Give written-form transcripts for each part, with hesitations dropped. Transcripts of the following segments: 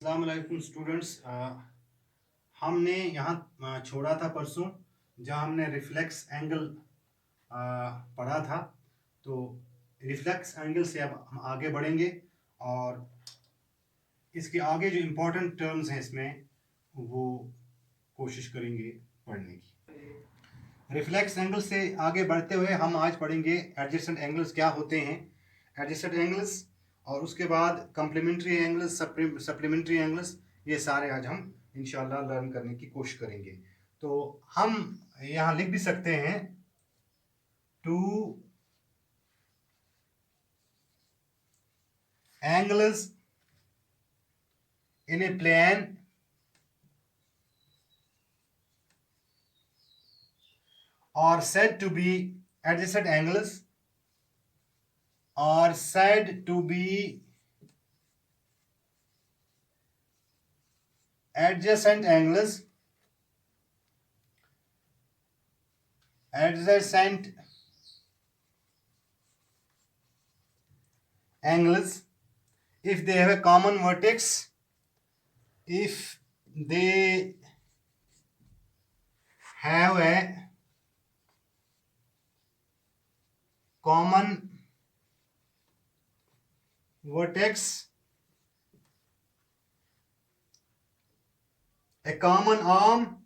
अस्सलाम वालेकुम स्टूडेंट्स। हमने यहाँ छोड़ा था परसों, जहाँ हमने रिफ्लेक्स एंगल पढ़ा था। तो रिफ्लेक्स एंगल से अब हम आगे बढ़ेंगे और इसके आगे जो इम्पोर्टेंट टर्म्स हैं इसमें वो कोशिश करेंगे पढ़ने की। रिफ्लेक्स एंगल से आगे बढ़ते हुए हम आज पढ़ेंगे एडजेसेंट एंगल्स क्या होते हैं, एडजेसेंट एंगल्स, और उसके बाद कम्प्लीमेंट्री एंगल्स, सप्लीमेंट्री एंगल्स, ये सारे आज हम इंशाल्लाह लर्न करने की कोशिश करेंगे। तो हम यहाँ लिख भी सकते हैं to angles in a plane are said to be adjacent angles, are said to be adjacent angles, adjacent angles if they have a common vertex, if they have a common vertex, a common arm,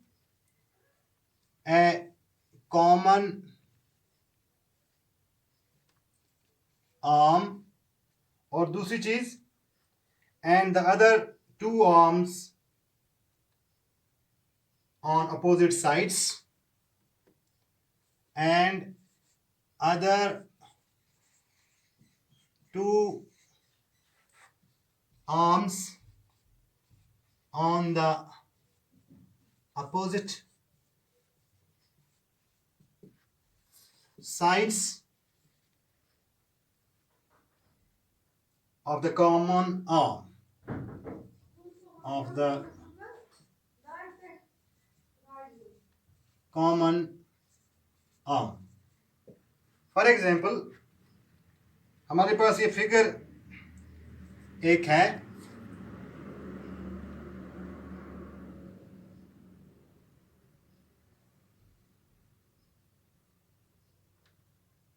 a common arm, और दूसरी चीज, and the other two arms on opposite sides, and other two arms on the opposite sides of the common arm, of the common arm. For example, हमारे पास ये figure एक है,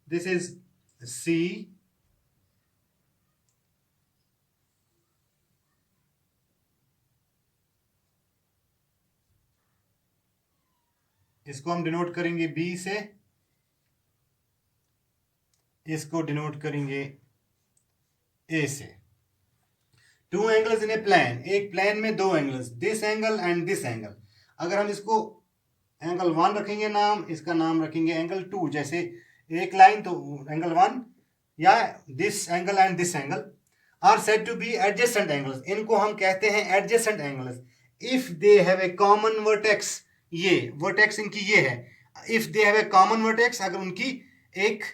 this is C, इसको हम denote करेंगे B से, इसको denote करेंगे A से। Two angles in a plane, एक प्लेन में दो angles, this angle and this angle. अगर हम इसको एंगल 1 रखेंगे नाम, इसका नाम रखेंगे एंगल 2, जैसे एक लाइन तो एंगल 1, या this angle and this angle are said to be adjacent angles, इनको हम कहते हैं adjacent angles if they have a common vertex, ये वर्टेक्स इनकी ये है, if they have a common vertex, अगर उनकी एक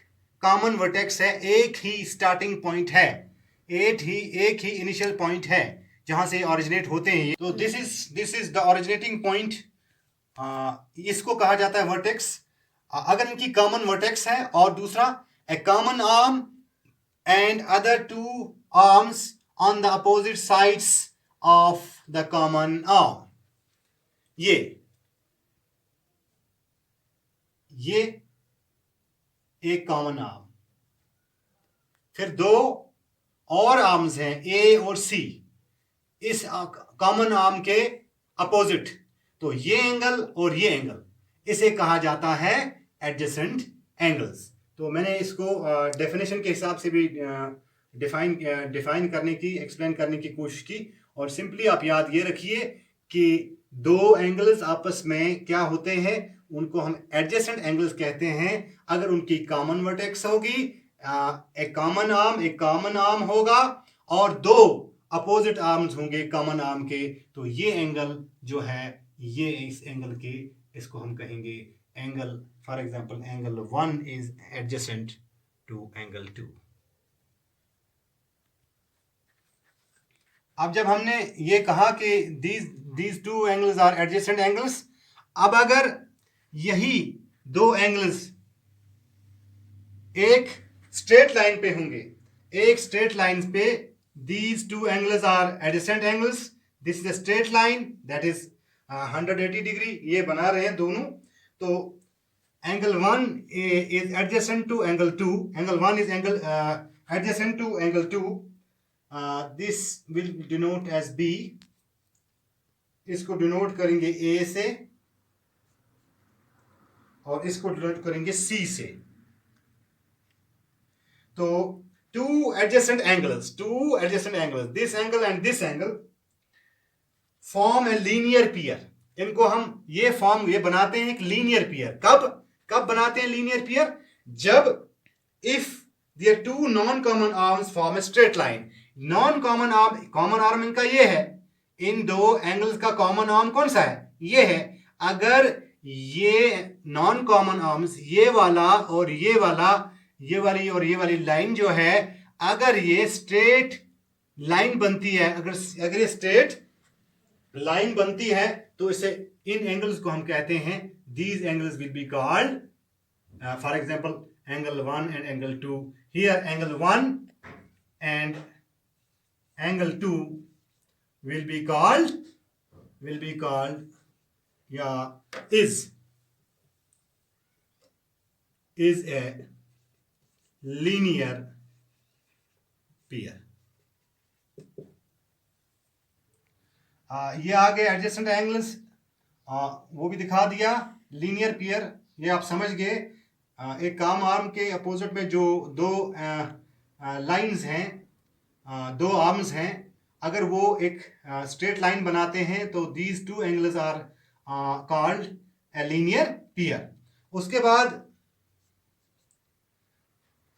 कॉमन वर्टेक्स है, एक ही स्टार्टिंग पॉइंट है, एक ही इनिशियल पॉइंट है जहां से ऑरिजिनेट होते हैं। तो this is the originating point, इसको कहा जाता है वर्टेक्स। अगर इनकी कॉमन वर्टेक्स है, और दूसरा a common arm and other two arms on the opposite sides of the common arm, ये एक कॉमन आर्म। फिर दो और आर्म्स हैं ए और सी, इस कॉमन आर्म के अपोजिट, तो ये एंगल और ये एंगल, इसे कहा जाता है एडजेसेंट एंगल्स। तो मैंने इसको डेफिनेशन के हिसाब से भी डिफाइन करने की, एक्सप्लेन करने की कोशिश की, और सिंपली आप याद ये रखिए कि दो एंगल्स आपस में क्या होते हैं, उनको हम एडजेसेंट एंगल्स कहते हैं अगर उनकी कॉमन वर्टेक्स होगी, एक कॉमन आर्म होगा, और दो अपोजिट आर्म्स होंगे कॉमन आर्म के, तो ये एंगल जो है, ये इस एंगल के, इसको हम कहेंगे angle, for example angle 1 is adjacent to angle 2। अब जब हमने ये कहा कि these two angles are adjacent angles, अब अगर यही दो एंगल्स एक स्ट्रेट लाइन पे होंगे, एक स्ट्रेट लाइन पे these two angles are adjacent angles, this is a straight line that is 180 degree, ये बना रहे हैं दोनों। तो angle 1 is adjacent to angle 2, angle 1 is angle adjacent to angle 2, this will denote as B, इसको denote करेंगे A से और इसको डिनोट करेंगे C से। तो two adjacent angles, this angle and this angle form a linear pair, इनको हम ये बनाते हैं एक लीनियर पेयर। कब बनाते हैं लीनियर पेयर? जब if there two non common arms form a straight line. Non common arm इनका ये है, इन दो एंगल्स का कॉमन आर्म कौन सा है? ये है। अगर ये नॉन कॉमन आर्म्स, ये वाला और ये वाला, ये वाली और ये वाली लाइन जो है, अगर ये स्ट्रेट लाइन बनती है, अगर ये स्ट्रेट लाइन बनती है, तो इसे इन एंगल्स को हम कहते हैं, these angles will be called for example angle 1 and angle 2. Here angle 1 and angle 2 will be called is a linear pair. ये आ गए एडजेसेंट एंगल्स, वो भी दिखा दिया। लीनियर पेयर ये आप समझ गए। एक काम आर्म के अपोजिट में जो दो लाइंस हैं, दो आर्म्स हैं, अगर वो एक स्ट्रेट लाइन बनाते हैं तो these two angles are called a linear pair. उसके बाद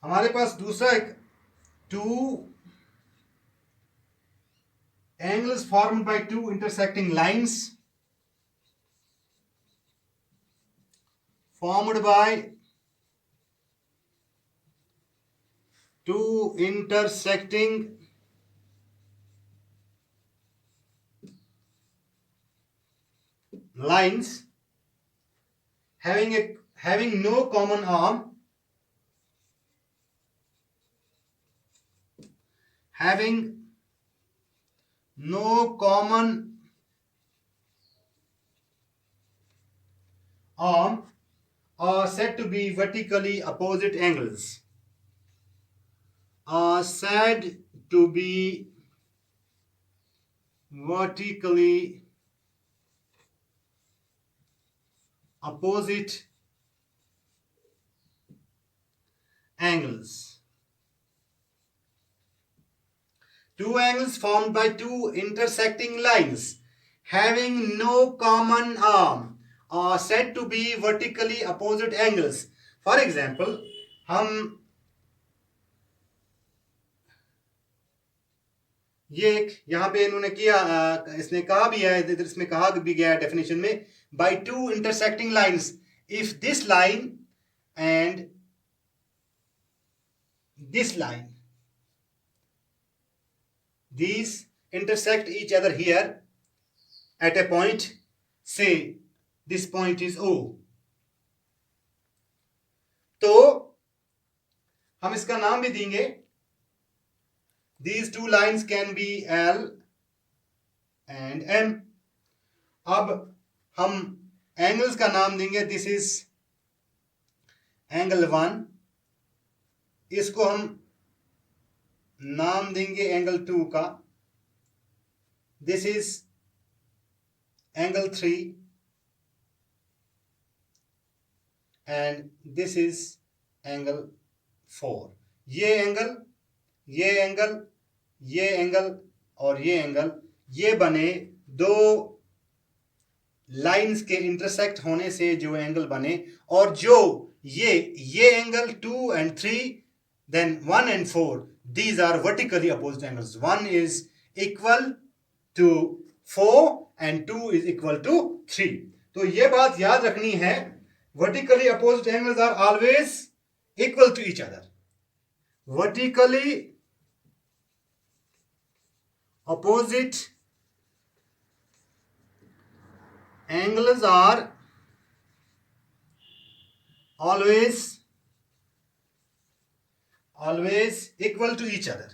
हमारे पास दूसरा एक two angles formed by two intersecting lines, formed by two intersecting lines having no common arm, having no common arm are said to be vertically opposite angles, are said to be vertically opposite angles. Two angles formed by two intersecting lines having no common arm are said to be vertically opposite angles. For example, हम ये एक यहां पे इन्होंने किया, इसने कहा भी है, इसमें कहा भी गया है डेफिनेशन में, by two intersecting lines, if this line and this line, these intersect each other here at a point, say this point is O, तो हम इसका नाम भी देंगे, these two lines can be L and M. अब हम angles का नाम देंगे, दिस इज एंगल 1, इसको हम नाम देंगे एंगल 2 का, this is angle 3 and this is angle 4। ये एंगल, ये एंगल, ये एंगल और ये एंगल, ये बने दो लाइंस के इंटरसेक्ट होने से जो एंगल बने, और जो ये angle 2 and 3, then 1 and 4, these are vertically opposite angles. 1 is equal to 4 and 2 is equal to 3. तो ये बात याद रखनी है, vertically opposite angles are always equal to each other. Vertically opposite angles are always equal to each other.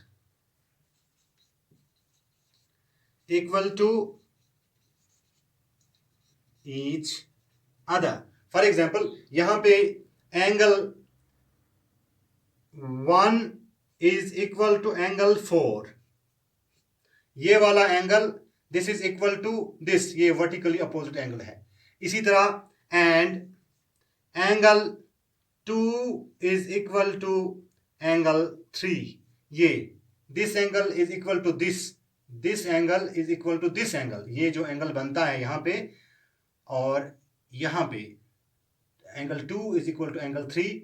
equal to each other. For example, यहाँ पे angle 1 is equal to angle 4. ये वाला angle this is equal to this, ये vertically opposite angle है. इसी तरह and angle 2 is equal to angle 3. ये this angle is equal to this angle is equal to this angle. ये जो angle बनता है यहाँ पे और यहाँ पे angle 2 is equal to angle 3,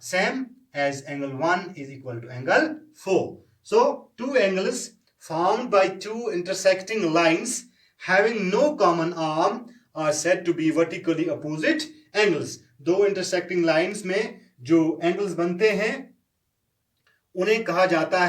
same as angle 1 is equal to angle 4. So two angles formed by two intersecting lines having no common arm are said to be vertically opposite angles. दो intersecting lines में जो angles बनते हैं उन्हें कहा जाता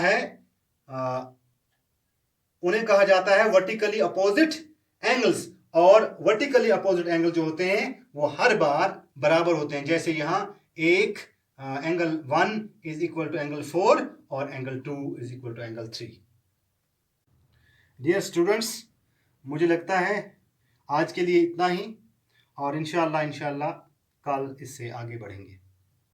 है vertically opposite angles. और vertically opposite angle जो होते हैं वो हर बार बराबर होते हैं. जैसे यहाँ एक angle 1 is equal to angle 4 और angle 2 is equal to angle 3. Dear students, मुझे लगता है आज के लिए इतना ही और इंशाल्लाह कल इससे आगे बढ़ेंगे.